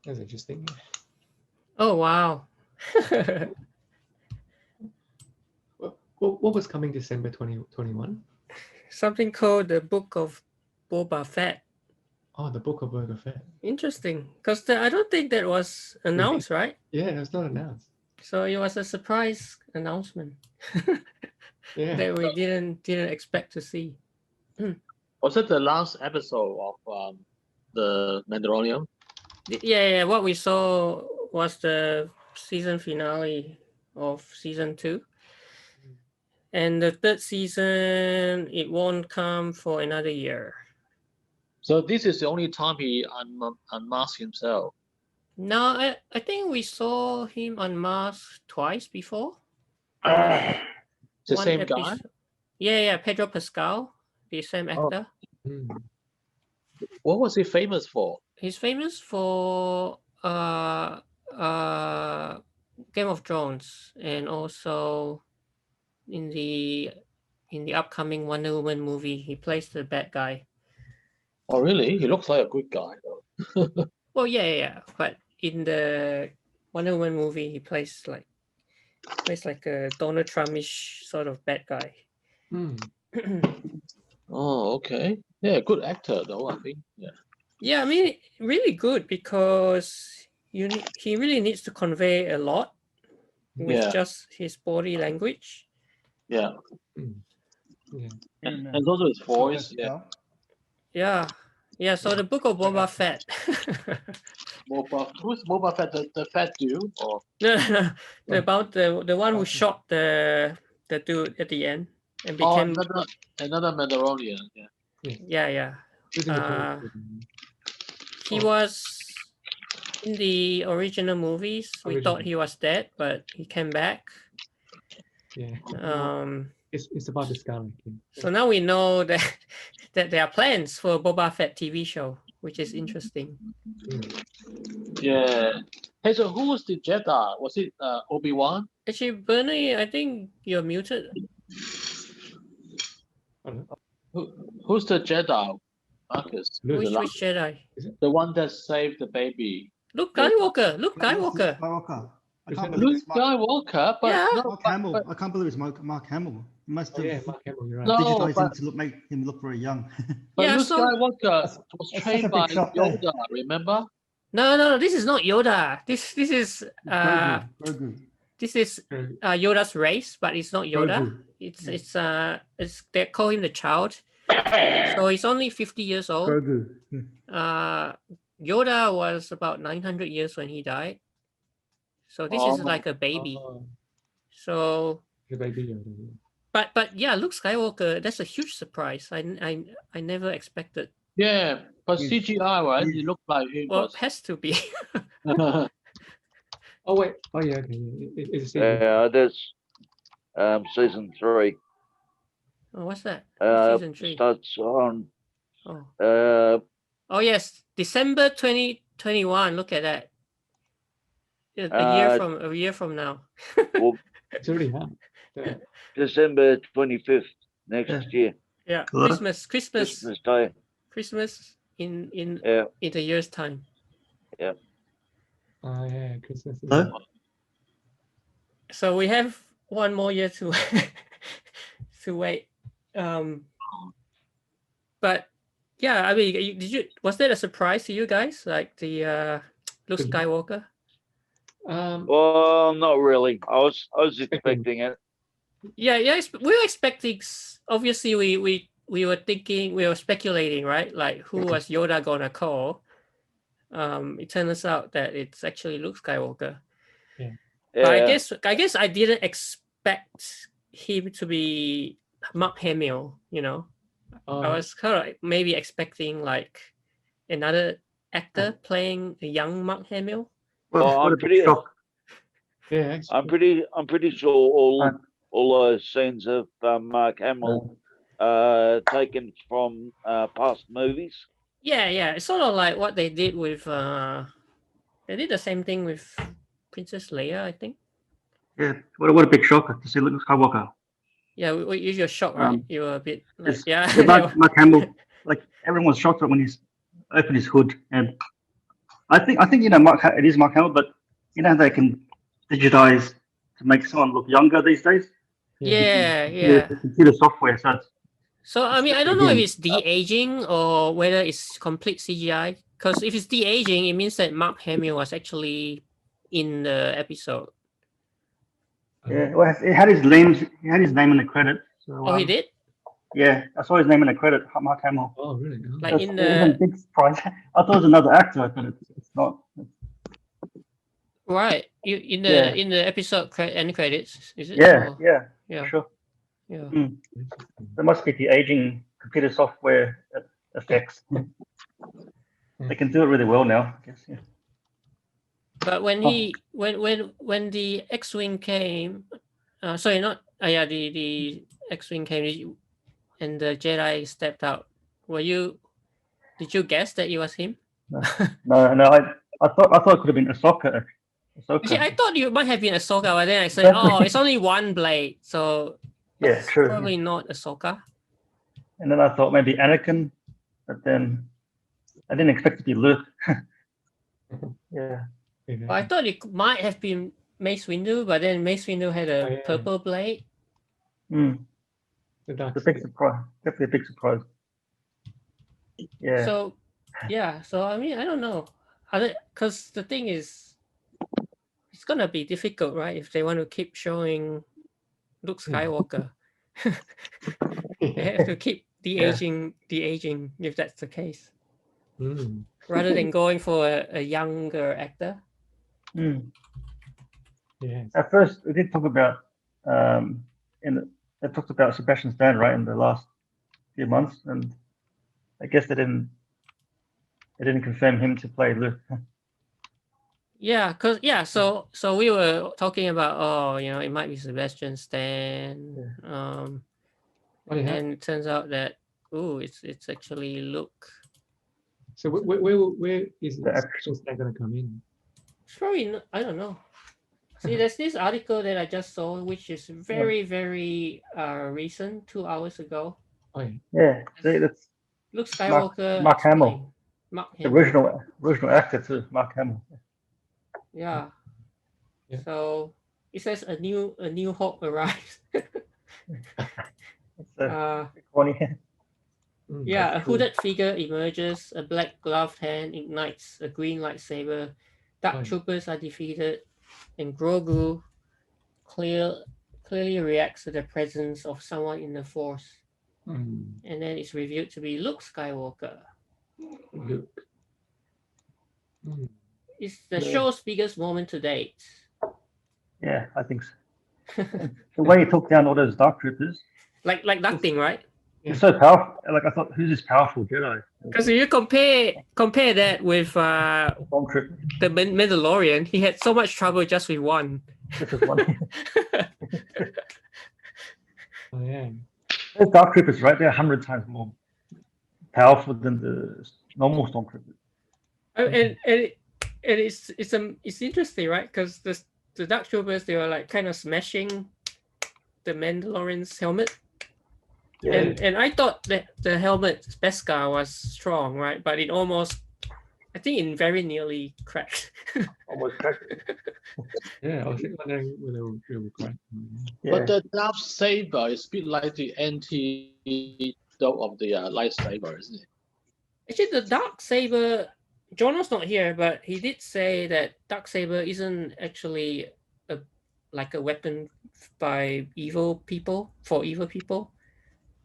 That's interesting. Oh wow. What was coming December 2021? Something called the Book of Boba Fett. Oh, the Book of Boba Fett. Interesting, because I don't think that was announced, right? Yeah, it was not announced. So it was a surprise announcement Yeah. that we didn't expect to see. Was it the last episode of the Mandalorian? Yeah. What we saw was the season finale of season 2. And the third season, it won't come for another year. So this is the only time he unmasked himself. No, I think we saw him unmasked twice before. The same guy? episode. Yeah, Pedro Pascal, the same actor. What was he famous for? He's famous for Game of Thrones, and also in the upcoming Wonder Woman movie, he plays the bad guy. Oh, really? He looks like a good guy, though. Well, yeah. But in the Wonder Woman movie, he plays like a Donald Trumpish sort of bad guy. Oh, okay. Yeah, good actor, though, I think. Yeah. Yeah, I mean, really good, because he really needs to convey a lot with just his body language. Yeah. Yeah. And also his voice. Yeah. So the Book of Boba Fett. Who's Boba Fett? The fat dude? Or? No. About the one who shot the dude at the end and became another Mandalorian. Yeah. He was in the original movies. We thought he was dead, but he came back. Yeah. It's about the Scarlet King. So now we know that there are plans for a Boba Fett TV show, which is interesting. Yeah. Hey, so who was the Jedi? Was it Obi-Wan? Actually, Bernie, I think you're muted. Who's the Jedi, Marcus? Which Jedi? The one that saved the baby. Luke Skywalker. Luke Skywalker, but yeah. Mark Hamill. I can't believe it's Mark Hamill. He must have Mark Hamill, you're right. digitized him to make him look very young. But Luke Skywalker was trained by Yoda, remember? No, this is not Yoda. This is Grogu. This is Yoda's race, but it's not Yoda. Grogu. It's they call him the child. So he's only 50 years old. Grogu. Yoda was about 900 years when he died. So this is like a baby. So the baby Yoda. But yeah, Luke Skywalker, that's a huge surprise. I never expected. Yeah, but CGI, right? It looked like it was. It has to be. Oh wait. Oh yeah. Okay. It's there's season 3. Oh, what's that? Season 3 starts on. Oh yes, December 2021. Look at that. A year from now. Well, it's already happened. December 25th next year. Yeah, Christmas Day. Christmas in a year's time. Yeah. Oh yeah, Christmas. So we have one more year to wait. But yeah, I mean, was that a surprise to you guys? Like the Luke Skywalker? Well, not really. I was expecting it. Yeah. We were expecting. Obviously, we were thinking, we were speculating, right? Like, who was Yoda gonna call? It turns out that it's actually Luke Skywalker. Yeah. But I guess I didn't expect him to be Mark Hamill. You know, I was kind of like maybe expecting like another actor playing a young Mark Hamill. Well, I'm pretty sure all those scenes of Mark Hamill taken from past movies. Yeah. It's sort of like what they did with. They did the same thing with Princess Leia, I think. Yeah, what a big shocker to see Luke Skywalker. Yeah, you're shocked, right? You were a bit. Like, Mark Hamill, like everyone was shocked when he's opened his hood and I think it is Mark Hamill, but they can digitize to make someone look younger these days. Yeah. The computer software, so it's, So I mean, I don't know if again, it's de-aging or whether it's complete CGI. Because if it's de-aging, it means that Mark Hamill was actually in the episode. yeah. Well, it had his name. He had his name in the credit. So, Oh, he did? Yeah, I saw his name in the credit. Mark Hamill. Oh, really? Oh. Like in It was a the big surprise. I thought it was another actor, but it's not. right, in the episode end credits, is it? Yeah, Or- yeah, yeah, sure. yeah. Interesting. There must be the aging computer software effects. They can do it really well now, I guess. Yeah. But when when the X-wing came, sorry, not the X-wing came and the Jedi stepped out. Did you guess that it was him? No, I thought it could have been Ahsoka. Actually, I thought you might have been Ahsoka, but then I said, oh, it's only one blade, so Yeah, it's true. probably not Ahsoka. And then I thought maybe Anakin, but then I didn't expect it to be Luke. Yeah. Well, I thought it might have been Mace Windu, but then Mace Windu had a Oh, yeah. purple blade. The It's dark a big surprise. Definitely a big surprise. Yeah. So I mean, I don't know, because the thing is, it's gonna be difficult, right? If they want to keep showing Luke Skywalker, they have to keep de-aging, if that's the case, rather than going for a younger actor. Yes. At first, we did talk about they talked about Sebastian Stan, right, in the last few months, and I guess they didn't confirm him to play Luke. Yeah, so we were talking about, it might be Sebastian Stan, and it turns out that it's actually Luke. So where is The Sebastian Stan going to come in? It's probably not, I don't know. See, there's this article that I just saw, which is very, very recent, 2 hours ago. Oh yeah. Yeah, see, that's Luke Skywalker. Mark Hamill. explained. Mark the Hamill. original actor too, Mark Hamill. Yeah. Yeah. So it says a new hope arrives. It's funny. Yeah, a That's cool. hooded figure emerges, a black gloved hand ignites a green lightsaber, dark troopers are defeated, and Grogu clearly reacts to the presence of someone in the Force. And then it's revealed to be Luke Skywalker. Luke. It's the show's biggest moment to date. Yeah, I think so. The way he took down all those dark troopers, like nothing, right? he's so powerful. Like I thought, who's this powerful Jedi? Because if you compare that with Stormtrooper. the Mandalorian, he had so much trouble just with one. This is one. Oh yeah. Those dark troopers, right? They're 100 times more powerful than the normal stormtroopers. And it's interesting, right? Because the dark troopers, they were like kind of smashing the Mandalorian's helmet. Yeah. And I thought that the helmet Beskar was strong, right? But it almost, I think it very nearly cracked. Almost cracked. Yeah, I was wondering whether it would crack. Yeah. But the Darksaber is a bit like the antidote of the lightsaber, isn't it? Actually, the Darksaber, Jono's not here, but he did say that Darksaber isn't actually like a weapon by evil people,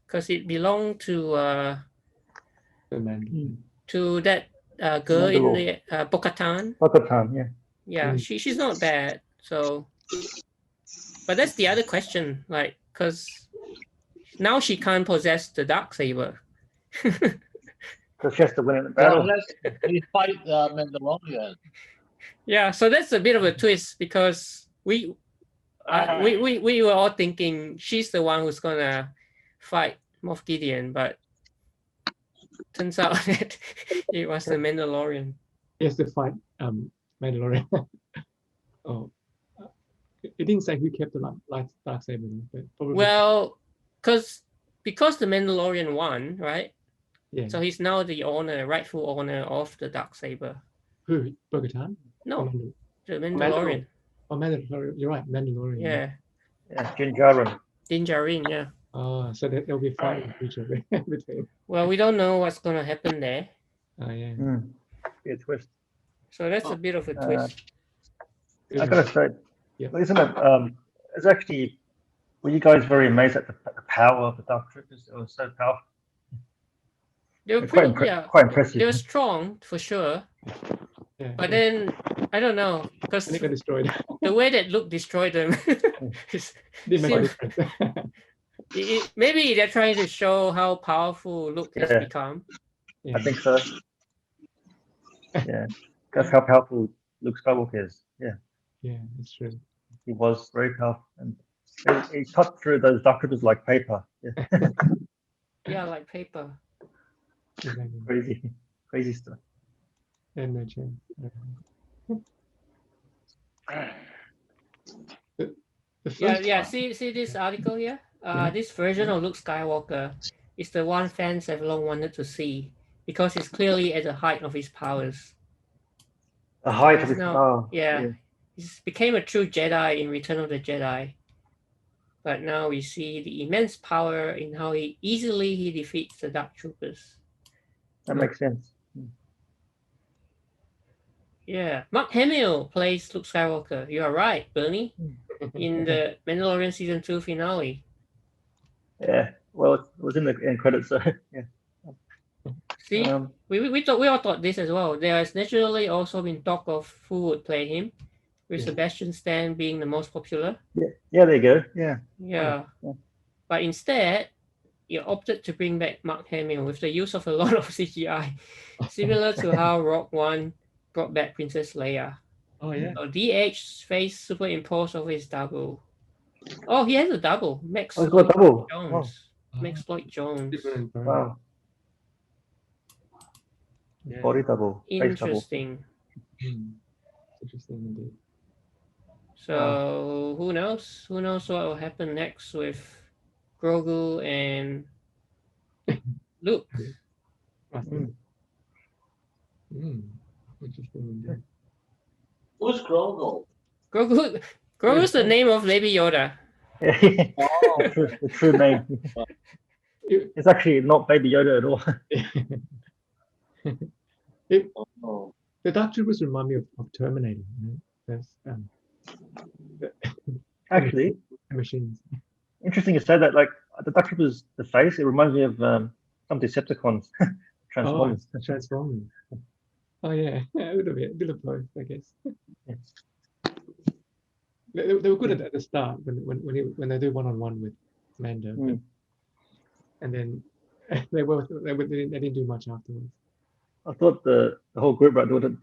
because it belonged to The man. that girl in the Bo-Katan. Bo-Katan, yeah. Yeah, she's not bad. So, but that's the other question, like, because now she can't possess the Darksaber. Because she has to win in the battle. Unless we fight Mandalorian. Yeah, so that's a bit of a twist because we were all thinking she's the one who's gonna fight Moff Gideon, but turns out that it was the Mandalorian. He has to fight Mandalorian. It didn't say who kept the Darksaber, but probably. Well, because the Mandalorian won, right? Yeah. So he's now the rightful owner of the Darksaber. Who? Bo-Katan? No, Mandal- the Mandalorian. Oh, Mandalorian. You're right, Mandalorian. Yeah, Yeah, Djarin. Djarin. Yeah. Oh, so there'll be a fight in the future between. Well, we don't know what's gonna happen there, Oh yeah. Be a twist. so that's a bit of a twist. I gotta say, Yeah. isn't it? It's actually. Were you guys very amazed at the power of the Dark Troopers? It was so powerful. They were It's quite, pretty, yeah, quite impressive. they were strong for sure. Yeah. But then I don't know because And they got destroyed. the way that Luke destroyed them, is- They make a seems- difference. maybe they're trying to show how powerful Luke has Yeah. become. Yeah. I think so. Yeah, that's how powerful Luke Skywalker is. Yeah, Yeah, it's true. he was very powerful, and he cut through those Dark Troopers like paper. Yeah, Yeah, like paper. Exactly. crazy stuff. And no chance. The Yeah, first yeah. part- See this article here. Yeah. This version of Luke Skywalker is the one fans have long wanted to see because he's clearly at the height of his powers. The height He's of his now- power. Yeah, he became a true Jedi in Return of the Jedi. But now we see the immense power in how he easily defeats the Dark Troopers. That makes sense. Yeah, Mark Hamill plays Luke Skywalker. You are right, Bernie, in the Mandalorian season 2 finale. Yeah. Well, it was in the end credits, so yeah. See, we all thought this as well. There has naturally also been talk of who would play him, with Yeah. Sebastian Stan being the most popular. Yeah, there you go. Yeah. Yeah. Yeah. But instead, you opted to bring back Mark Hamill with the use of a lot of CGI, similar to how Rogue One brought back Princess Leia. Oh yeah. So DH face superimposed over his double. Oh, he has a double. Max Oh, he's got a double. Jones. Max Lloyd Jones. Different. Wow. Yeah. Body double. Face double. Interesting. Interesting indeed. So who knows? Who knows what will happen next with Grogu and Luke? Interesting indeed. Who's Grogu? Grogu's the name of Baby Yoda. Oh, the true name. It's actually not Baby Yoda at all. oh. The Dark Troopers remind me of Terminator. There's Actually, the machines. interesting you say that. Like the Dark Troopers, the face, it reminds me of some Decepticons, Transformers. Oh, Transformers. Oh yeah, a little bit of both, I guess. Yeah. They were good at the start when they do one-on-one with Mando, Mm. and then they didn't do much afterwards. I thought the whole group right, they would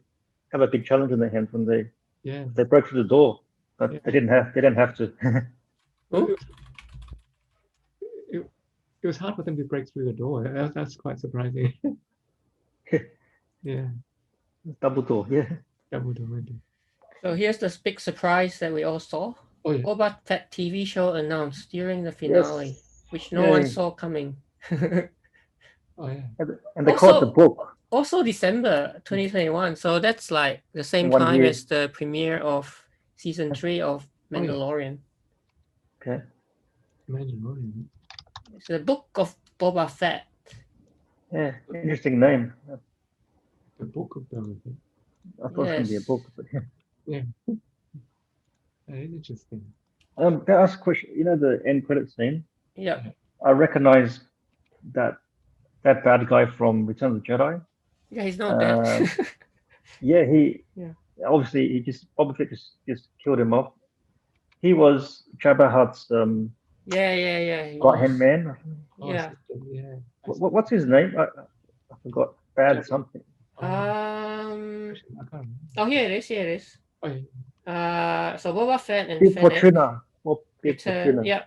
have a big challenge in their hands when Yeah. they broke through the door, but Yeah. they didn't have to. Who? It was hard for them to break through the door. That's quite surprising. Yeah, Double door, yeah. double door. Indeed. So here's the big surprise that we all saw. Oh yeah. Boba Fett TV show announced during the finale, which no one Yay. saw coming. Oh yeah. And they called Also- the book. Also December 2021. So that's like the same 1 time year. as the premiere of season 3 of yeah. Mandalorian. Okay. Mandalorian. It's the book of Boba Fett. Yeah, interesting name. The book of Boba Fett. I thought it was going to be a Yes. book. But yeah. Interesting. Can I ask a question? You know the end credit scene? Yeah. I recognize that bad guy from Return of the Jedi. Yeah, he's not dead. Yeah, Yeah. obviously Boba Fett just killed him off. He was Jabba Hutt's yeah. he right hand was. man. Oh, Yeah. Yeah. What's his name? I forgot. Bad something. I can't remember. Oh, here it is. Oh yeah. So Boba Fett and Bib Fennec Fortuna. Well, Bib return. Fortuna. Yeah,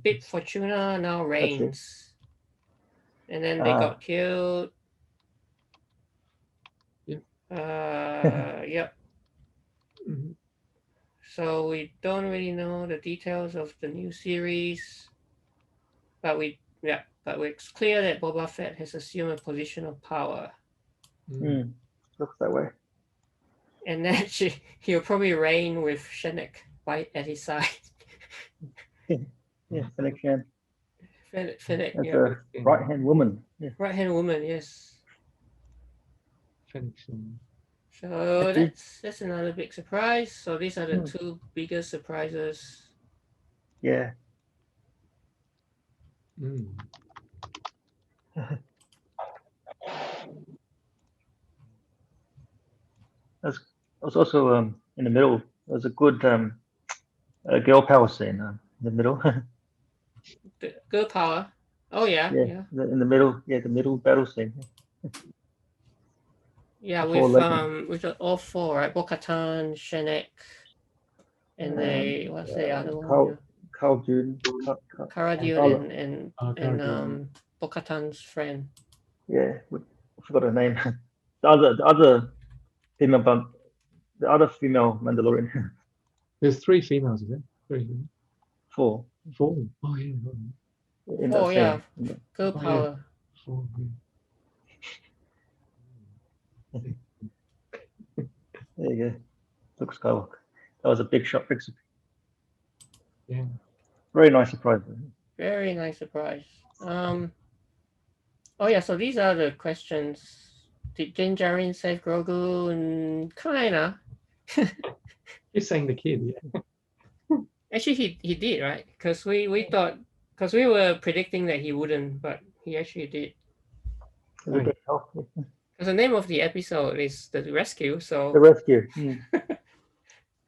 Bib Fortuna now it. reigns. And then they Ah. got killed. Yep. Yep. Mhm. So we don't really know the details of the new series, but it's clear that Boba Fett has assumed a position of power. Mm. Looks that way. And then he'll probably reign with Shenek right at his side. Yeah, Fennec Shan. Fennec, That's yeah. a right-hand woman. Yeah. Right-hand woman, yes. Connection. So Actually- that's another big surprise. So these are the Hmm. two biggest surprises. Yeah. Mm. That's was also in the middle. There was a good girl power scene in the middle. The girl power. Oh yeah, yeah, yeah. in the middle. Yeah, the middle battle scene. Yeah, Four with all four, right? Bo-Katan, Shenek, and what's the other one? Carl June. Cara and Dune Carla. and Bo-Katan's friend. Yeah, I forgot her name. the other female bump, the other female Mandalorian. There's 3 females, is it? 3. 4 4. Oh yeah. in that Oh yeah, scene. girl Oh, yeah. power. 4. There you go. Luke Skywalker. That was a big shot. Yeah. Very nice surprise. Very nice surprise. Oh yeah, so these are the questions. Did Djarin save Grogu? And kinda. You're saying the kid, yeah. Actually, he did, right? Because we thought we were predicting that he wouldn't, but he actually did. The big help. Because the name of the episode is The Rescue, so The rescue. He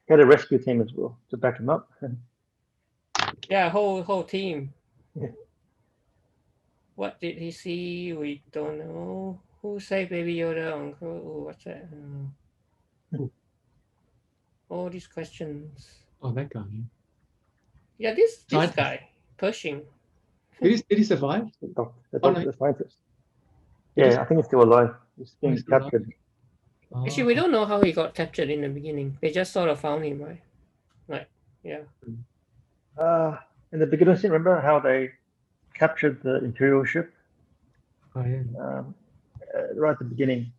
had a rescue team as well to back him up. yeah, whole team. Yeah. What did he see? We don't know. Who saved Baby Yoda on Grogu? What's that? All these questions. Oh, that guy. Yeah. Yeah, this Scientist. guy, Pershing. Did he survive? The doctor, Oh, no. the scientist. He just- Yeah, I think he's still alive. He's being he's still alive. captured. Oh. Actually, we don't know how he got captured in the beginning. They just sort of found him, right? Like, yeah. In the beginning scene, remember how they captured the Imperial ship? Oh, yeah. Right at the beginning.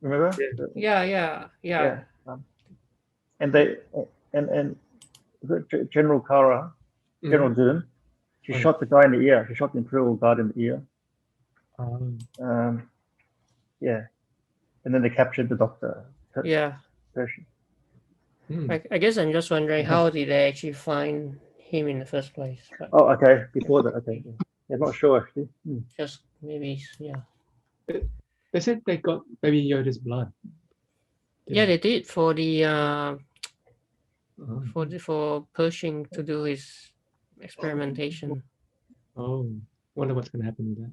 Remember? Yeah. And they and General Kara, General Djarin, she Oh, yeah. shot the guy in the ear. She shot the Imperial guard in the ear. Oh. Yeah. And then they captured the doctor. Yeah. Pershing. I guess I'm just wondering how did they actually find him in the first place? But Oh, okay. Before that, okay. Yeah, I'm not sure actually. just maybe, yeah. They said they got Baby Yoda's blood. Yeah, they did for the Oh. for Pershing to do his experimentation. Oh. Wonder what's gonna happen with that.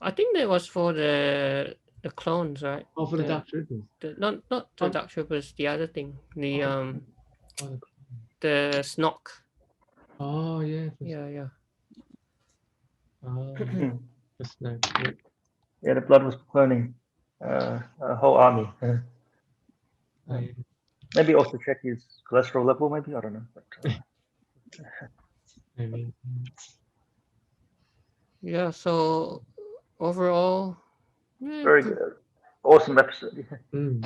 I think that was for the clones, right? Oh, for the Dark Troopers. Not the Oh. Dark Troopers, the other thing. The Oh, the Snock. Oh, yeah. Yeah. Oh, just no. Yeah, the blood was cloning a whole army. Oh, yeah. Maybe also check his cholesterol level. Maybe I don't know. But, Maybe. Yeah, so overall, yeah, very good. Awesome episode. Mm.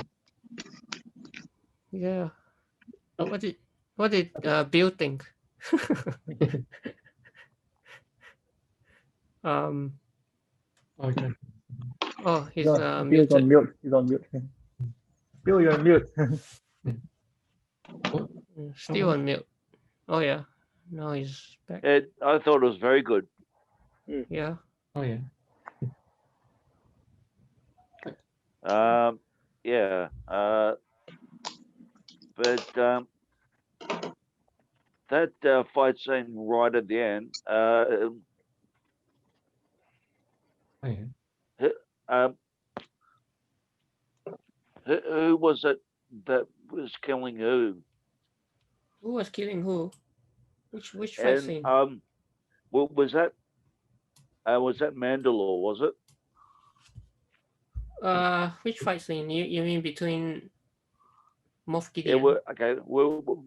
Yeah. What did Bill think? Okay. Oh, he's Bill's on muted. mute. He's on mute. Bill, you're on mute. Still on mute. Oh yeah. Now he's back. I thought it was very good. Yeah. Oh, yeah. Yeah. But that fight scene right at the end, Oh, yeah. who was it that was killing who? Who was killing who? Which fight scene? Was that Mandalore? Was it? Which fight scene? You mean between Moff Yeah. Gideon? Okay. Well,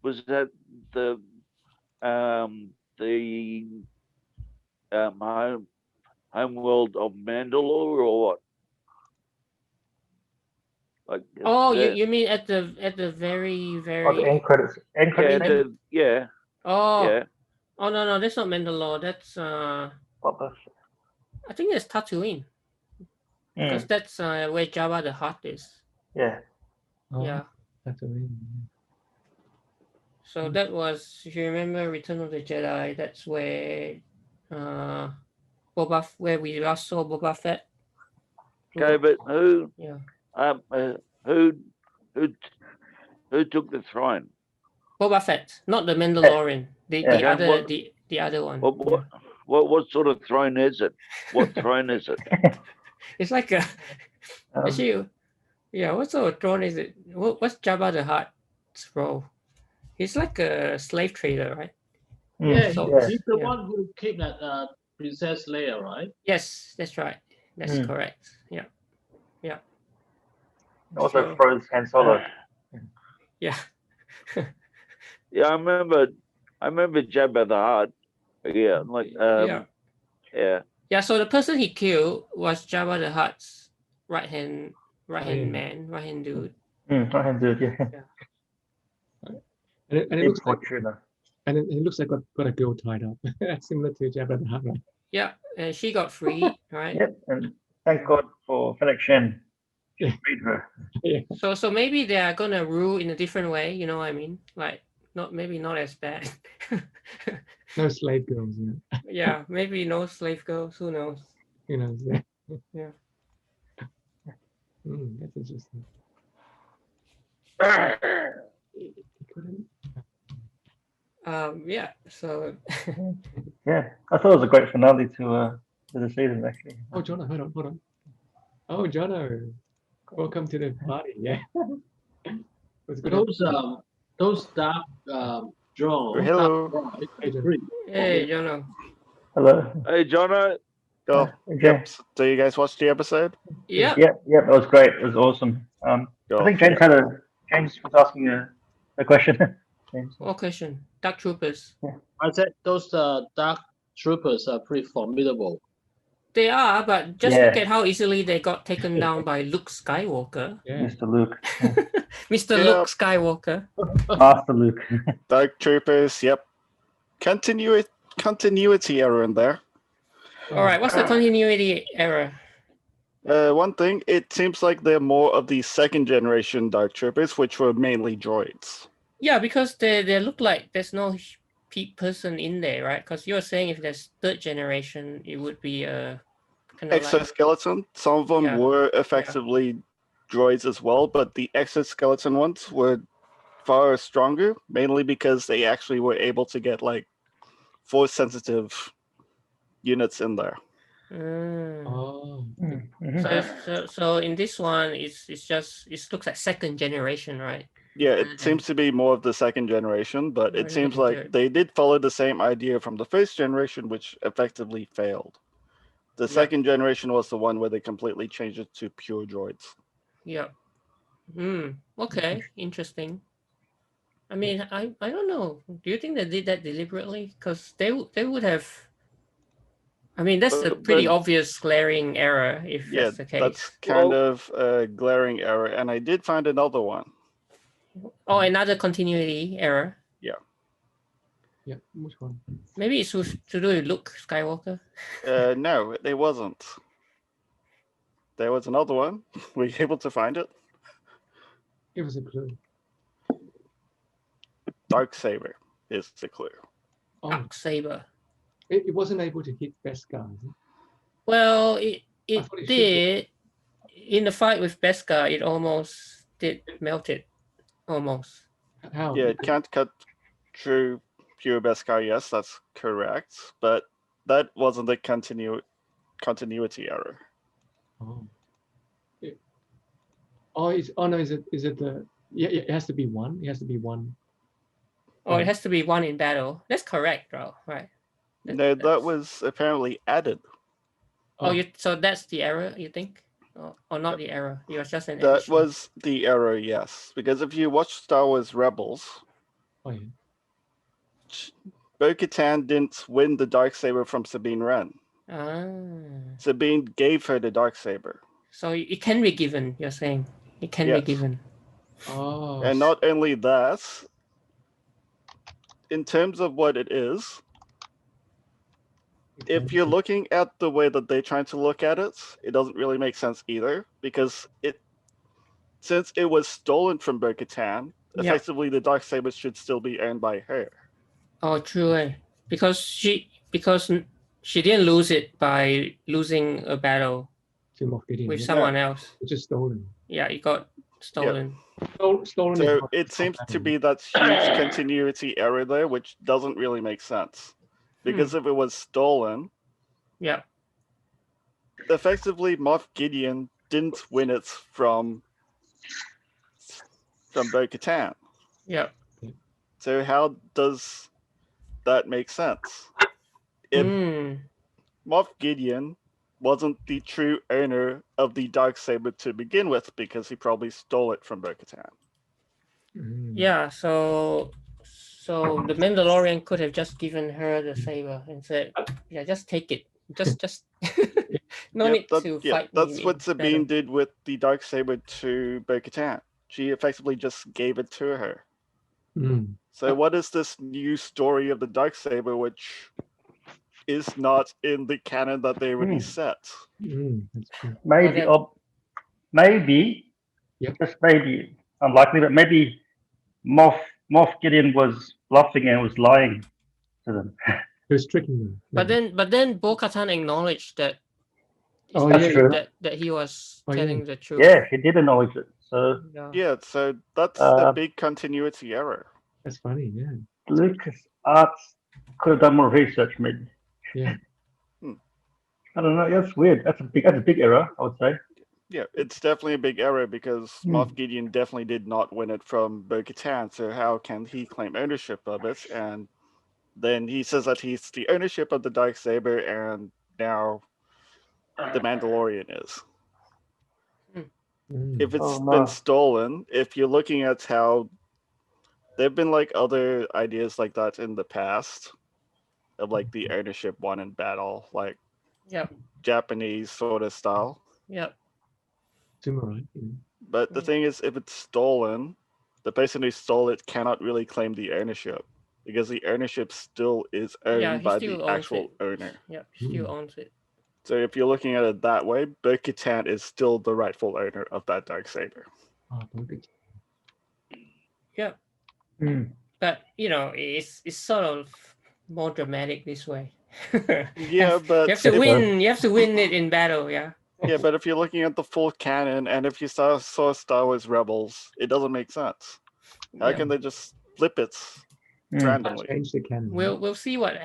was that the home world of Mandalore or what? Like, Oh, the- you mean at the very Oh, the very end credits. End yeah, credits. thing? yeah, oh yeah. oh no, that's not Mandalore. That's Boba Fett. I think it's Tatooine because that's where Jabba the Hutt is. Yeah. Oh, Yeah. that's amazing. So that was, if you remember, Return of the Jedi. That's where where we last saw Boba Fett. Okay, but who Yeah, who took the throne? Boba Fett, not the Mandalorian. The Yeah. Yeah, other what- the other one. What Yeah. what sort of throne is it? What throne is it? It's like a actually, yeah. What sort of throne is it? What's Jabba the Hutt's role? He's like a slave trader, right? Yeah, So- he's the yeah. one who kidnapped Princess Leia, right? Yes, that's right. That's Mm. correct. Yeah, Also So- froze Han Solo. yeah. Yeah, I remember Jabba the Hutt. Yeah, like Yeah. yeah. Yeah, so the person he killed was Jabba the Hutt's right hand dude. Right hand dude, yeah. And it Bib looks like Fortuna. it looks like got a girl tied up, similar to Jabba the Hutt, right? Yeah, and she got free, right? Yep, and thank God for Fennec Shen. Yeah. Freed her. So maybe they are gonna rule in a different way, you know what I mean? Like not as bad. No slave girls, Yeah, maybe no slave girls, who knows? you know. Yeah. That's interesting. He couldn't. Yeah, so Yeah, I thought it was a great finale to the season actually. Oh, Jono, hold on. Oh, Jono, welcome to the party. Yeah. It was good. Those dark drones. Hello. Hey, Jono. hey, you know. Hello. Hey, Jono. Oh, Okay. yep. So you guys watched the episode? Yeah. Yep, it was great. It was awesome. I Go. think James was asking a question. James. What question? Dark Troopers. I said those dark troopers are pretty formidable. They are, but just Yeah. look at how easily they got taken down by Luke Skywalker. Yeah. Mr. Luke. Mr. Yeah. Luke Skywalker. Master Luke. Dark Troopers, yep. Continuity error in there. All right, what's the continuity error? One thing, it seems like they're more of the second generation Dark Troopers, which were mainly droids. Yeah, because they look like there's no person in there, right? Because you're saying if there's third generation, it would be a kind of like, Exoskeleton, some of them Yeah. were effectively droids as well, but the exoskeleton ones were far stronger, mainly because they actually were able to get like force sensitive units in there. Oh. So in this one, it looks like second generation, right? Yeah, it seems to be more of the second generation, but Rather it seems than like third. they did follow the same idea from the first generation, which effectively failed. The Yeah. second generation was the one where they completely changed it to pure droids. Yeah. Okay. Interesting. I mean, I don't know. Do you think they did that deliberately? Because they would have. I mean, that's a pretty But- obvious glaring error if Yeah, that's the case. that's kind of a glaring error, and I did find another one. Oh, another continuity error. Yeah. Which one? Maybe it's to do with Luke Skywalker. No, it wasn't. There was another one. Were you able to find it? Give us a clue. Darksaber is the clue. Oh, Darksaber. it wasn't able to hit Beskar, is it? Well, it thought it should did. In the fight with Beskar, it almost did melt it. Almost. How? Yeah, it can't cut through pure Beskar, yes, that's correct. But that wasn't a continuity error. Oh. No, is it the it has to be one. It has to be one. Oh, it has to be one in battle. That's correct, bro. Right. No, that that's- was apparently added. So that's the error, you think? Or not the error? It was just an That addition. was the error, yes. Because if you watch Star Wars Rebels, Oh yeah. Bo-Katan didn't win the Darksaber from Sabine Wren. Ah. Sabine gave her the Darksaber. So it can be given, you're saying. It can be Yes. given. Oh, And not only that, in terms of what it is, if you're looking at the way that they're trying to look at it, it doesn't really make sense either, because since it was stolen from Bo-Katan, Yeah. effectively the Darksaber should still be owned by her. Oh, true. Because she didn't lose it by losing a battle to Moff Gideon, with yeah. someone else. Which is stolen. Yeah, it got stolen. Stolen. is So not it seems to happening. be that huge continuity error there, which doesn't really make sense. Because if it was stolen, Yeah. effectively Moff Gideon didn't win it from Bo-Katan. Yeah. So how does that make sense? If Moff Gideon wasn't the true owner of the Darksaber to begin with, because he probably stole it from Bo-Katan. Yeah, so the Mandalorian could have just given her the saber and said, "Yeah, just take it. Just no need to fight me." That's what Sabine did with the Darksaber to Bo-Katan. She effectively just gave it to her. So what is this new story of the Darksaber, which is not in the canon that they already set? That's true. Maybe, just maybe, unlikely, but maybe Moff Gideon was bluffing and was lying to them. He was tricking them. But then Bo-Katan acknowledged that. Oh, That's yeah. true. That he was Oh, yeah. telling the truth. Yeah, he did acknowledge it. So Yeah, so that's a big continuity error. That's funny, yeah. Lucas Arts could have done more research, maybe. Yeah. I don't know. That's weird. That's a big error, I would say. Yeah, it's definitely a big error, because Moff Gideon definitely did not win it from Bo-Katan, so how can he claim ownership of it? And then he says that he's the ownership of the Darksaber, and now the Mandalorian is. If it's been stolen, if you're looking at how there've been like other ideas like that in the past, of like the ownership won in battle, like Japanese sort of style. Yep. Samurai. But the thing is, if it's stolen, the person who stole it cannot really claim the ownership, because the ownership still is owned by the actual owner. Yeah, still owns it. So if you're looking at it that way, Bo-Katan is still the rightful owner of that Darksaber. Yeah. But it's sort of more dramatic this way. Yeah, but you have to win. You have to win it in battle. Yeah. Yeah, but if you're looking at the full canon, and if you saw Star Wars Rebels, it doesn't make sense. How can they just flip it randomly? Change the canon. We'll see what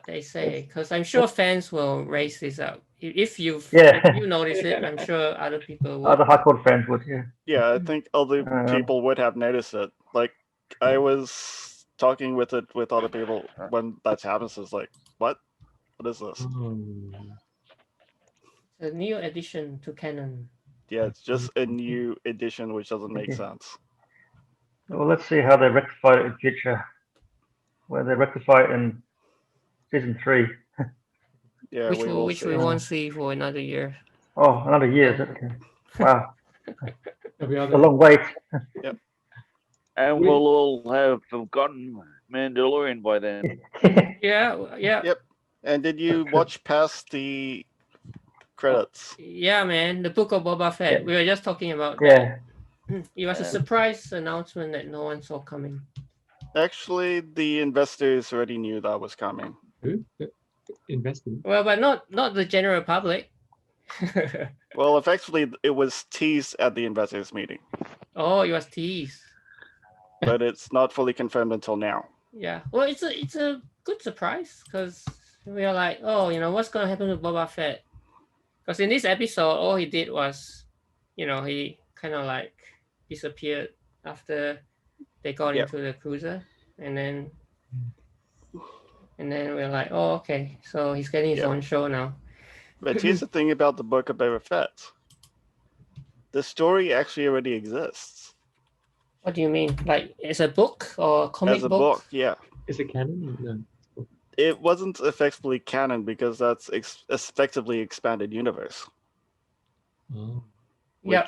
they say, because I'm sure fans will raise this up. If you notice it, I'm sure other people will. Other hardcore fans would, yeah. Yeah, I think other people would have noticed it. Like, I was talking with other people when that happens. It's like, what is this? A new addition to canon. Yeah, it's just a new addition, which doesn't make sense. Well, let's see how they rectify it in future. Where they rectify it in season 3. Yeah, which we won't see for another year. Oh, another year, is it? Okay. Wow. It's a long wait. Yep. And we'll all have forgotten Mandalorian by then. Yeah. Yep. And did you watch past the credits? Yeah, man. The Book of Boba Fett. Yeah. We were just talking about Yeah. that. It was a surprise announcement that no one saw coming. Actually, the investors already knew that was coming. Who? Investing? Well, but not the general public. Well, effectively, it was teased at the investors meeting. Oh, it was teased. But it's not fully confirmed until now. Yeah. Well, it's a good surprise, because we are like, oh, what's gonna happen to Boba Fett? Because in this episode, all he did was, he kind of like disappeared after they got into the cruiser, and then we're like, oh, okay, so he's getting his own show now. But here's the thing about the Book of Boba Fett. The story actually already exists. What do you mean? Like, it's a book or a comic As a book, yeah. Is it canon? No. It wasn't effectively canon, because that's effectively expanded universe. Oh. Yeah.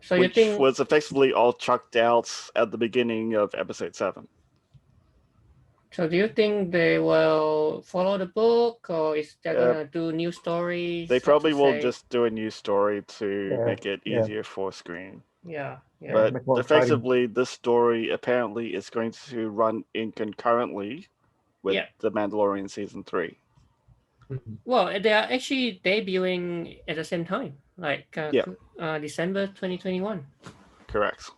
So you which think? was effectively all chucked out at the beginning of episode 7. So do you think they will follow the book, or is they Uh, gonna do new stories? They so to probably will say? just do a new story to Yeah, make it yeah. easier for screen. Yeah. But make it more exciting. effectively, this story apparently is going to run in concurrently with Yeah. The Mandalorian season 3. Mhm. Well, they are actually debuting at the same time, like December 2021. Correct.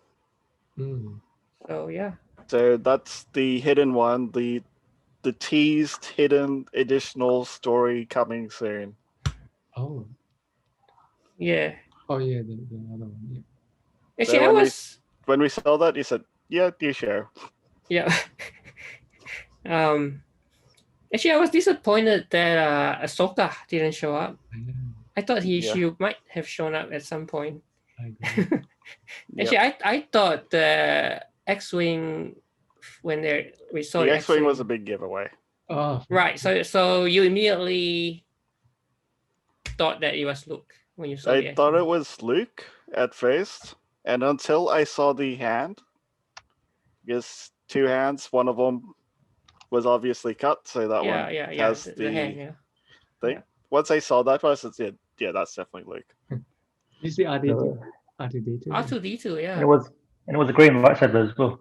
Mm. So yeah. So that's the hidden one, the teased hidden additional story coming soon. Oh. Yeah. Oh yeah, the other one. Yeah. Actually, So when we saw that, you said, "Yeah, you share." Yeah. Actually, I was disappointed that Ahsoka didn't show up. Yeah, I thought Yeah. she might have shown up at some point. I agree. Actually, I thought the X-wing when we saw The X-wing was a big giveaway. Oh, right. So you immediately thought that it was Luke when you saw the I thought X-wing. it was Luke at first, and until I saw the hand, because 2 hands, one of them was obviously cut, so that one has the hand, thing. Yeah. Once I saw that, I said, "Yeah, that's definitely Luke." you see R2D2? R2D2, yeah. And it was a green lightsaber as well.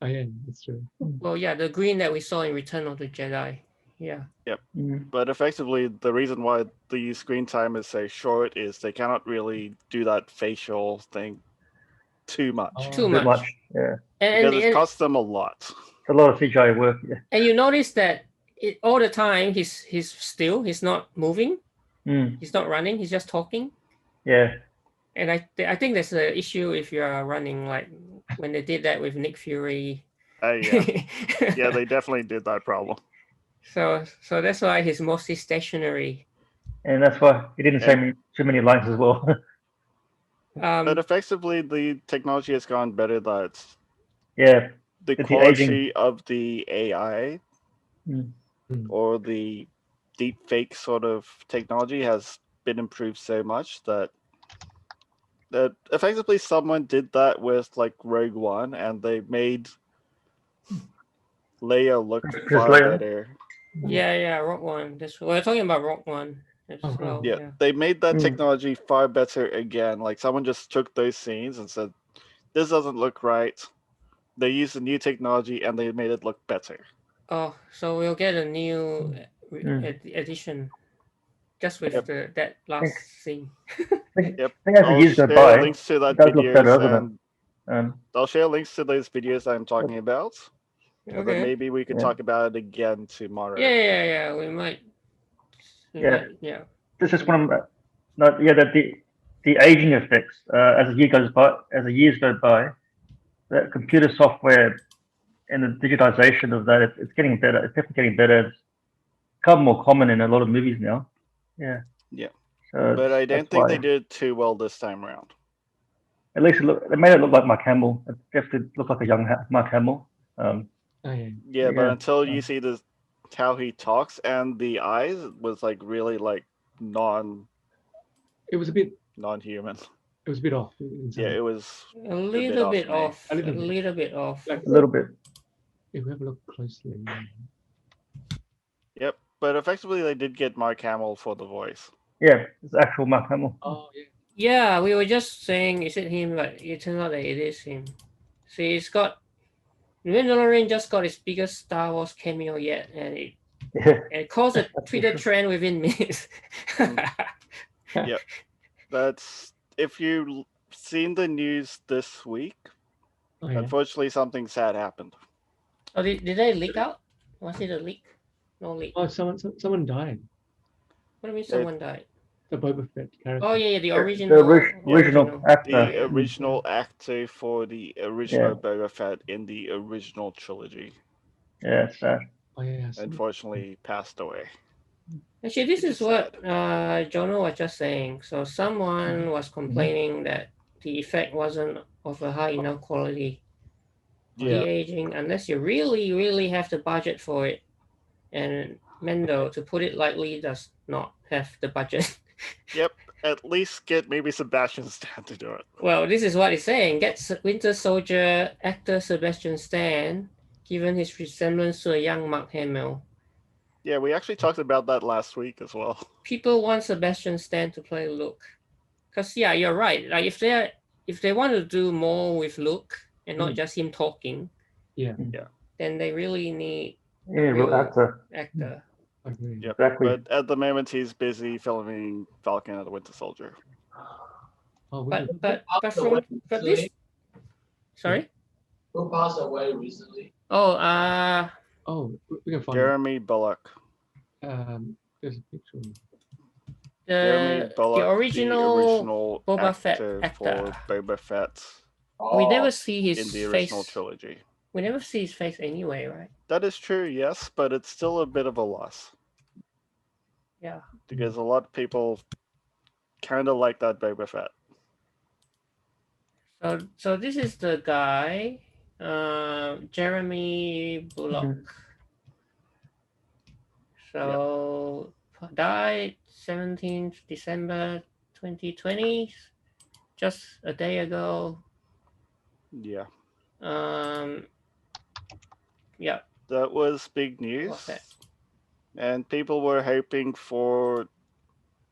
Oh yeah, that's true. Well, yeah, the green that we saw in Return of the Jedi. Yeah. Mm. But effectively, the reason why the screen time is so short is they cannot really do that facial thing too much. Oh. Too Bit much. much. Yeah. And Because it costs them a lot. It's a lot of CGI work. Yeah. and you notice that all the time he's still, he's not moving, Mm. he's not running, he's just talking. Yeah. And I think there's an issue if you are running, like when they did that with Nick Fury. Yeah, they definitely did that problem. So that's why he's mostly stationary. And that's why he didn't say too many lines as well. But effectively, the technology has gone better that Yeah. the It's the quality aging. of the AI Mm. or the deep fake sort of technology has been improved so much that effectively someone did that with like Rogue One, and they made Leia look Princess far Leia. better. Yeah, Rock One. We're talking about Rock One as Oh, well. Yeah, they made that Mm. technology far better again. Like someone just took those scenes and said, "This doesn't look right." They used the new technology and they made it look better. Oh, so we'll get a new edition just with that last scene. Yep. I think as the years go share by, links to that it does look better, videos doesn't it? and I'll share links to those videos I'm talking about. But Okay. maybe we could talk about it again tomorrow. Yeah. We might. Yeah. This is one of the aging effects as the years go by, the computer software and the digitization of that, it's getting better. It's definitely getting better. It's become more common in a lot of movies now. Yeah. So But I don't that's think why. they did too well this time around. At least they made it look like Mark Hamill. It definitely looked like a young Mark Hamill. Oh yeah. Yeah, but Yeah. until you see this, how he talks and the eyes was like really like It was a bit. non-human. It was a bit off. in some- Yeah, it was A little bit off. A A little bit. little bit off. Like, A little bit. if we have a look closely. Yep. But effectively, they did get Mark Hamill for the voice. Yeah, it's actual Mark Hamill. Oh yeah. Yeah, we were just saying, is it him? But it turns out that it is him. See, The Mandalorian just got its biggest Star Wars cameo yet, and it caused a Twitter trend within minutes. Yep. That's if you've seen the news this week. Oh yeah. Unfortunately, something sad happened. Oh, did they leak out? Was it a leak? No leak. Oh, someone died. What do you mean someone died? The Boba Fett character. Oh yeah, the The original. original actor. The original actor for the original Boba Fett in the original trilogy, Yeah, it's sad. Oh yeah. unfortunately passed away. Actually, this Which is is what Jono was just saying. So someone was complaining that the effect wasn't of a high enough quality. Yeah. De-aging, unless you really, really have the budget for it. And Mendo, to put it lightly, does not have the budget. Yep. at least get maybe Sebastian Stan to do it. Well, this is what it's saying. Get Winter Soldier actor Sebastian Stan, given his resemblance to a young Mark Hamill. Yeah, we actually talked about that last week as well. People want Sebastian Stan to play Luke, because yeah, you're right. Like if they want to do more with Luke and not just him talking, Yeah. then they really need real actor. Agree. Yep. Exactly. But at the moment, he's busy filming Falcon and the Winter Soldier. Oh, But Passed away this, recently. sorry. Who passed away recently? Oh, Oh, we can find Jeremy Bulloch. there's a picture. Jeremy Bulloch, the original Boba Fett actor actor. for Boba Fett We Oh, never see in his the original face. trilogy. We never see his face anyway, right? That is true, yes, but it's still a bit of a loss Yeah. because a lot of people kind of like that Boba Fett. So this is the guy, Jeremy Bulloch. So died 17th December 2020, just a day ago. Yeah, Yeah. that was big news, What's that? and people were hoping for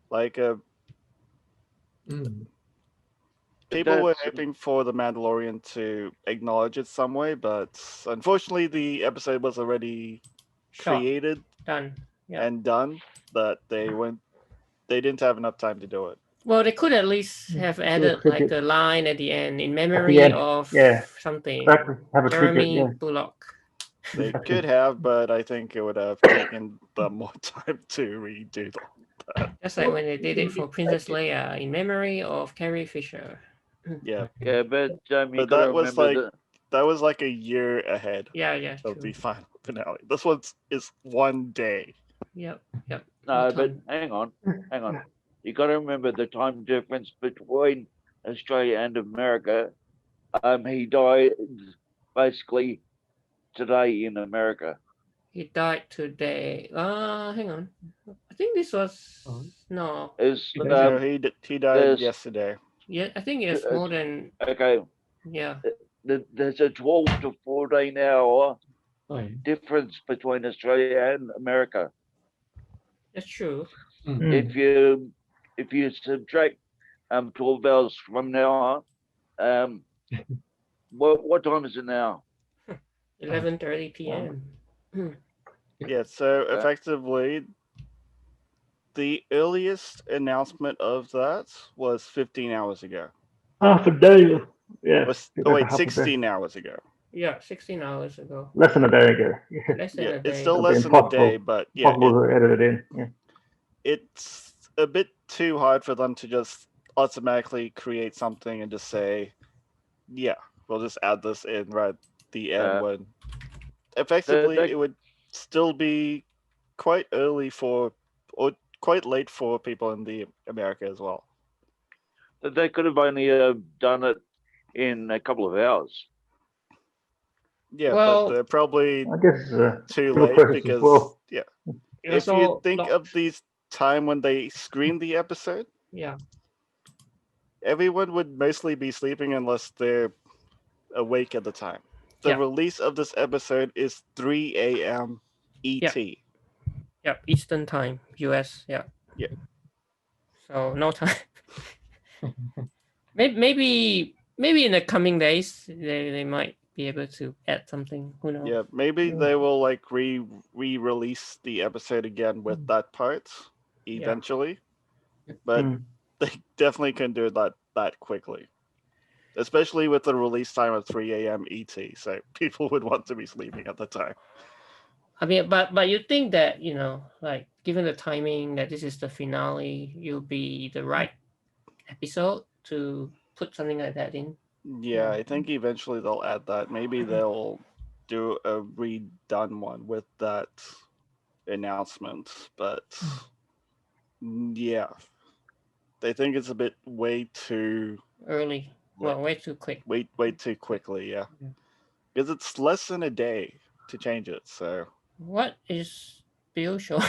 like a. People were hoping for the Mandalorian to acknowledge it some way, but unfortunately, the episode was already created Done. Yeah. and done. That they didn't have enough time to do it. Well, they could at least have added like a line at the end in memory end, of something. Exactly. Have a Jeremy tribute, Bulloch. They Exactly. could have, but I think it would have taken them more time to redo that. Just like when they did it for Princess Leia, in memory of Carrie Fisher. Yeah, Yeah, but you but gotta that was remember like that was like a year ahead Yeah, of true. the final finale. This one is one day. Yep. No, More but time. hang on. You got to remember the time difference between Australia and America. He died basically today in America. He died today. Hang on. I think this was no. Is No, he died there's- yesterday. Yeah, I think it's more than okay. yeah. There's a 12 to 14 hour Oh, yeah. difference between Australia and America. That's true. If you subtract 12 hours from now, what time is it now? 11:30 p.m. Yeah, so effectively, the earliest announcement of that was 15 hours ago. Half a day. Yeah. Oh wait, 16 hours ago. Yeah, 16 hours ago. Less than a day ago. Yeah. Less than Yeah, a day. it's still It'll be less than a impossible. day, but yeah, Possible to edit it in. Yeah. it's a bit too hard for them to just automatically create something and just say, yeah, we'll just add this in right at the end when effectively it would still be quite early for or quite late for people in the America as well. They could have only done it in a couple of hours. Yeah, Well, but they're probably I guess too real late process as because well. yeah, It if was you all think blocked. of these time when they screen the episode, Yeah. everyone would mostly be sleeping unless they're awake at the time. The release of this episode is 3 a.m. ET. Yep, Eastern time, US. Yeah. Yeah. So no time. maybe in the coming days they might be able to add something. Who knows? Yeah, maybe they will like re-release the episode again with that part eventually. But they definitely couldn't do it that quickly. Especially with the release time of 3 a.m. ET, so people would want to be sleeping at the time. I mean, but you think that, like given the timing that this is the finale, you'll be the right episode to put something like that in? Yeah, I think eventually they'll add that. Maybe they'll do a redone one with that announcement, but yeah. They think it's a bit way too early. Well, way too quick. Way too quickly, yeah. Because it's less than a day to change it, so. What is Bill showing?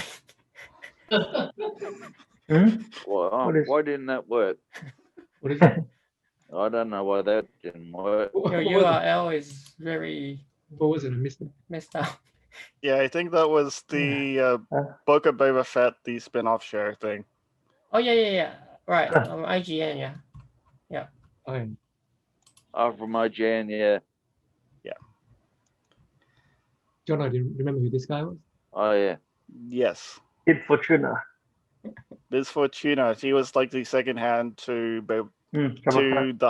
Well, What is- why didn't that work? What is it? I don't know why that didn't work. Your What was it? URL is very What was it? I missed it. messed up. Yeah, I think that was the Book of Boba Fett, the spin-off share thing. Oh yeah. Right. IGN, yeah. Oh, yeah. From IGN, yeah. John, do you remember who this guy was? Oh, yeah. Yes. Bib Fortuna. Bib Fortuna. He was like the second hand to the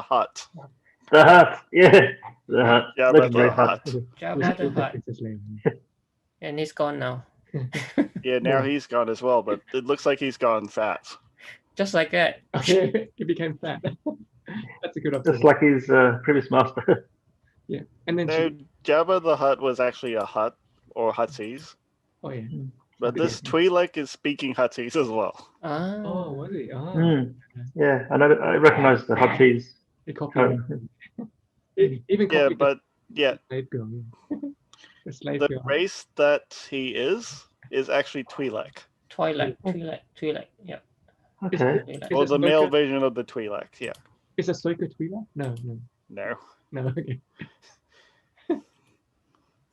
Hutt. The Hutt, yeah. The Hutt. Yeah, but Legendary the Hutt. Hutt. Jabba the Hutt. Princess Leia. And he's gone now. Yeah, now he's gone as well, but it looks like he's gone fast. Just like that. Okay, he became fat. That's a good Just observation. like his previous master. Yeah, and then No, she, Jabba the Hutt was actually a Hutt or Huttese, oh yeah, but this Twilek is speaking Huttese as well. oh was he? Oh, Yeah, I know. I recognize the Huttese he copied. tone. Even Yeah, copied but yeah, the slave girl. Yeah. The slave the girl. race that he is actually Twilek, Twilight. Yeah. Okay. Twi'lek. or it the male Ahsoka? version of the Twilek. Yeah, Is Ahsoka Twila? No. no. Okay.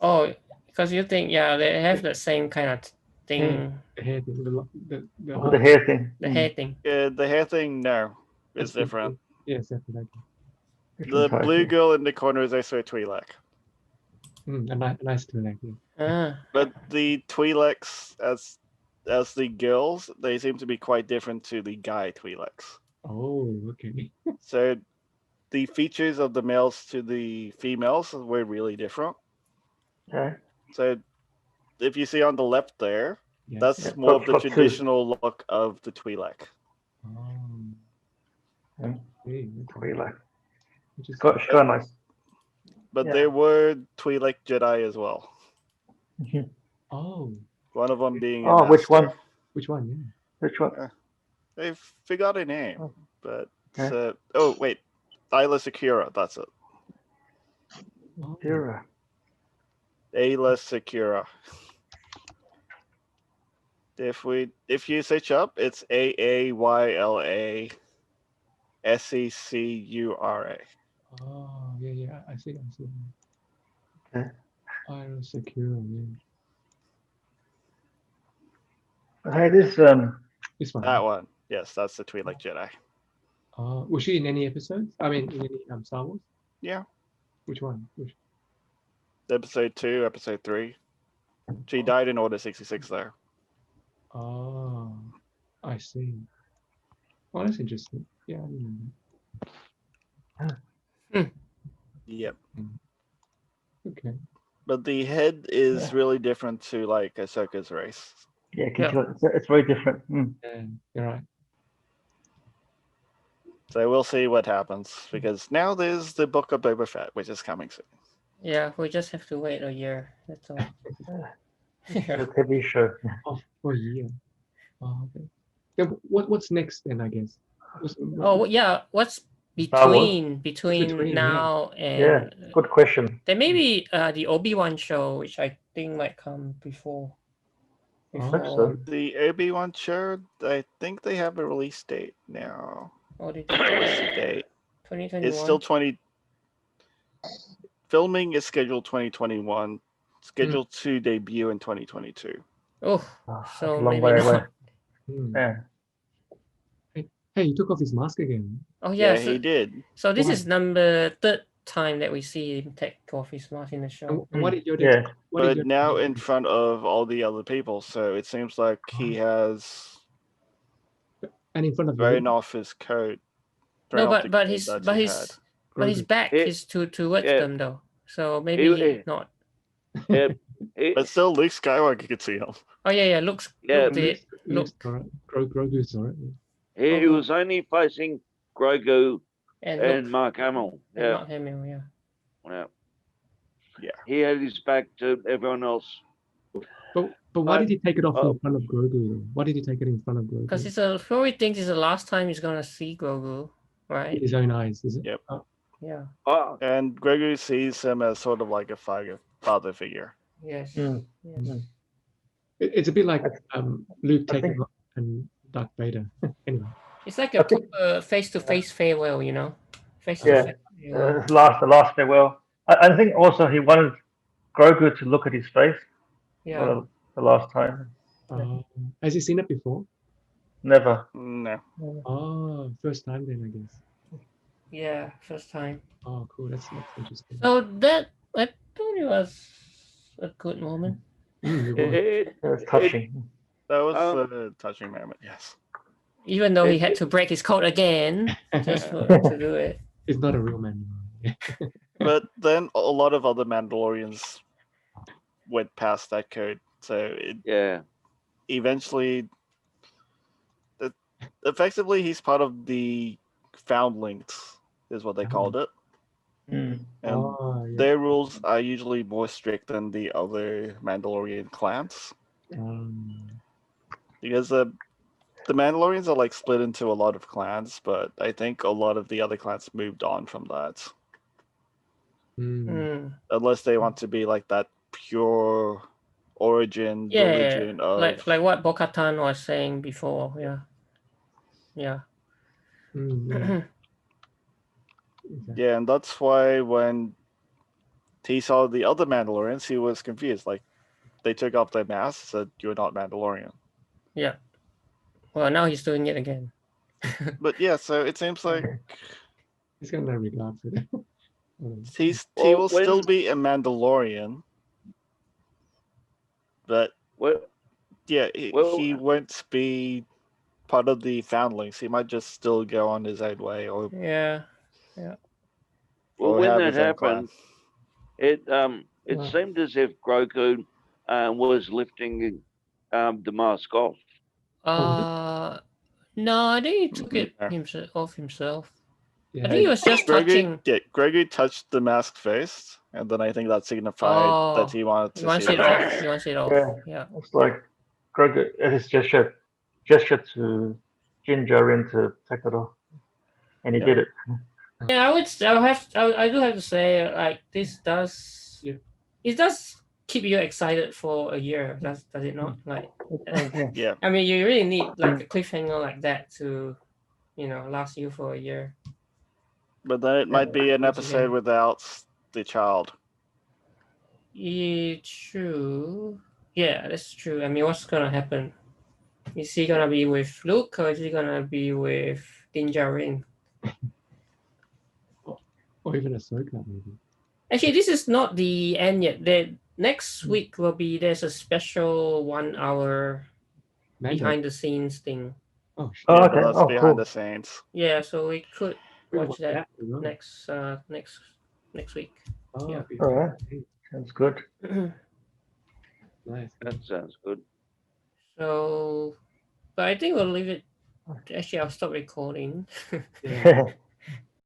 Oh, because you think, yeah, they have the same kind of thing, The hair thing, the The hair thing. the hair thing. The hair thing, no, is That's different. Yeah, it's definitely. The blue girl in the corner is also a Twi'lek. A nice Twila. Yeah. Ah, But the Twi'leks, as the girls, they seem to be quite different to the guy Twi'leks. Oh, okay. So the features of the males to the females were really different. Okay. So if you see on the left there, Yes. that's Yeah, more of the top two. traditional look of the Twi'lek. Oh. Yeah. Okay. Twilek. Which is She's got nice. But Yeah. there were Twi'lek Jedi as well. Oh, One of them being Oh, a which master. one? which one? Yeah. Which one? I forgot a name, Oh. but Okay. oh wait, Ayla Secura. That's it. Oh, Zero. Ayla Secura. If you search up, it's AAYLA SECURA. Oh, yeah. I see. Okay. I'm secure. Yeah. Hey, this This one. That one. Yes, that's the Twi'lek Jedi. Was she in any episodes? I mean, in any Star Wars? Yeah. Which one? Episode 2, Episode 3. She died in Order 66 there. Oh, I see. Oh, that's interesting. Yeah. I didn't know Yep. that. Okay. But the head is really different to like Ahsoka's race. yeah, Yeah. it's very different. Yeah, you're right. So we'll see what happens because now there's the Book of Boba Fett, which is coming soon. yeah, we just have to wait a year. That's all. It's a TV show. Oh, for a year. Oh, okay. Then what's next then? I guess. Oh, yeah. What's Star Wars? between Between, yeah. now Yeah, and good question. there may be the Obi-Wan show, which I think might come before. hope so. The Obi-Wan show, I think they have a release date now. What did What's the date? 2021? It's still 20. Filming is scheduled 2021. Scheduled to debut in 2022. Oh, Oh, so that's a long maybe way not. away. Hmm. Yeah. Hey, he took off his mask again. Oh yeah, Yeah, he did. so this Why? is number third time that we see him take off his mask in the show. And what did Yoda? Yeah. What did But Yoda now do? in front of all the other people, so it seems like he has And in front of thrown Yoda? off his coat. No, thrown off the but coat his that but he his had. but his Grogu. back It- is towards yeah. them though. So maybe not. It, But still, Luke Skywalker could see him. Oh yeah. Looks Yeah. look the Luke's look alright. Grogu's alright. he was only facing Grogu and and look Mark Hamill. and Yeah. Mark Hamill, yeah. Yeah. Yeah. He had his back to everyone else. But why did he take it off Oh. in front of Grogu? Though? Why did he take it in front of Grogu? Because it's probably thinks it's the last time he's gonna see Grogu, With right? his own eyes, is it? Yep. Oh, Yeah. Oh, And Grogu sees him as sort of like a father figure. Yes. Mm. Yes. it's a bit like Luke I taking think- off and Darth Vader. Anyway. It's like a proper face-to-face farewell, you know. Yeah. Face-to-face farewell. The last farewell. I think also he wanted Grogu to look at his face. Yeah. The last time. Has he seen it before? Never. No. Oh, first time then, I guess. Yeah, first time. Oh, cool. That's interesting. So that I thought it was a good moment. It, It's touching. That was a touching moment, yes. Even though he had to break his code again just to do it. It's not a real man. But then a lot of other Mandalorians went past that code. So yeah. eventually, effectively, he's part of the Foundlings, is what they called it. Mm. And their rules are usually more strict than the other Mandalorian clans. Because the Mandalorians are like split into a lot of clans, but I think a lot of the other clans moved on from that. Unless they want to be like that pure origin religion of like what Bo-Katan was saying before. Yeah. Yeah, and that's why when he saw the other Mandalorians, he was confused. Like, they took off their masks, said, "You're not Mandalorian." Yeah. Well, now he's doing it again. But yeah, so it seems like he's got no regard for that. he will still be a Mandalorian, but he won't be part of the Foundlings. He might just still go on his own way, or yeah. Well, when that happened, it seemed as if Grogu was lifting the mask off. No, I think he took it off himself. Yeah. I think he was just touching. Yeah, Grogu touched the mask first, and then I think that signified that he wanted to see it off. He wants it off. Yeah. It's like Grogu, his gesture to Djarin to take it off, and he did it. Yeah, I do have to say, like, this does it does keep you excited for a year, does it not? Like, yeah. I mean, you really need like a cliffhanger like that to, last you for a year. But then it might be an episode without the child. Yeah, true. Yeah, that's true. I mean, what's gonna happen? Is he gonna be with Luke, or is he gonna be with Djarin? Or even Ahsoka, maybe. Actually, this is not the end yet. Next week there's a special 1 hour behind the scenes thing. Oh, okay. That's behind the scenes. Yeah, so we could watch that next week. Yeah. All right. Sounds good. Nice. That sounds good. So, but I think we'll leave it. Actually, I'll stop recording. Yeah.